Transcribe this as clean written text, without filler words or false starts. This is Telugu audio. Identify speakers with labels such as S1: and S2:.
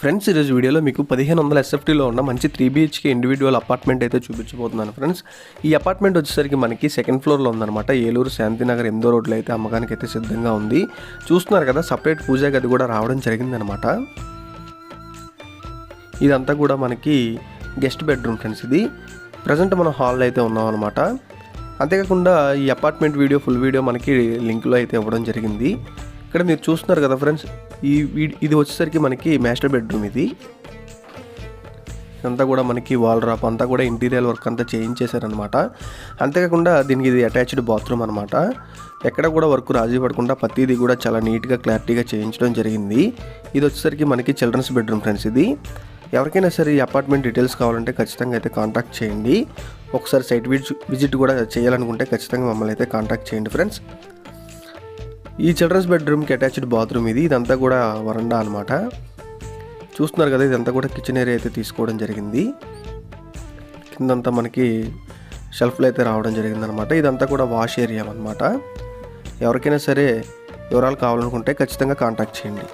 S1: ఫ్రెండ్స్ ఈరోజు వీడియోలో మీకు 1500 ఎస్ఎఫ్టీలో ఉన్న మంచి 3 BHK ఇండివిజువల్ అపార్ట్మెంట్ అయితే చూపించబోతున్నాను ఫ్రెండ్స్. ఈ అపార్ట్మెంట్ వచ్చేసరికి మనకి సెకండ్ ఫ్లోర్లో ఉందన్నమాట. ఏలూరు శాంతినగర్ 8వ రోడ్లో అయితే అమ్మకానికి అయితే సిద్ధంగా ఉంది. చూస్తున్నారు కదా, సపరేట్ పూజా గది కూడా రావడం జరిగిందనమాట. ఇదంతా కూడా మనకి గెస్ట్ బెడ్రూమ్ ఫ్రెండ్స్. ఇది ప్రజెంట్ మనం హాల్లో అయితే ఉన్నాం అనమాట. అంతేకాకుండా ఈ అపార్ట్మెంట్ వీడియో ఫుల్ వీడియో మనకి లింక్లో అయితే ఇవ్వడం జరిగింది. ఇక్కడ మీరు చూస్తున్నారు కదా ఫ్రెండ్స్, ఇది వచ్చేసరికి మనకి మాస్టర్ బెడ్రూమ్. ఇదంతా కూడా మనకి వాల్ డ్రాప్ అంతా కూడా ఇంటీరియర్ వర్క్ అంతా చేయించేశారనమాట. అంతేకాకుండా దీనికి ఇది అటాచ్డ్ బాత్రూమ్ అనమాట. ఎక్కడ కూడా వర్క్ రాజీ పడకుండా ప్రతిదీ కూడా చాలా నీట్గా క్లారిటీగా చేయించడం జరిగింది. ఇది వచ్చేసరికి మనకి చిల్డ్రన్స్ బెడ్రూమ్ ఫ్రెండ్స్. ఇది ఎవరికైనా సరే ఈ అపార్ట్మెంట్ డీటెయిల్స్ కావాలంటే ఖచ్చితంగా అయితే కాంటాక్ట్ చేయండి. ఒకసారి సైట్ విజిట్ కూడా చేయాలనుకుంటే ఖచ్చితంగా మమ్మల్ని అయితే కాంటాక్ట్ చేయండి ఫ్రెండ్స్. ఈ చిల్డ్రన్స్ బెడ్రూమ్కి అటాచ్డ్ బాత్రూమ్ ఇది. ఇదంతా కూడా వరండా అనమాట. చూస్తున్నారు కదా, ఇదంతా కూడా కిచెన్ ఏరియా అయితే తీసుకోవడం జరిగింది. కిందంతా మనకి షెల్ఫ్లు అయితే రావడం జరిగిందనమాట. ఇదంతా కూడా వాష్ ఏరియా అనమాట. ఎవరికైనా సరే వివరాలు కావాలనుకుంటే ఖచ్చితంగా కాంటాక్ట్ చేయండి.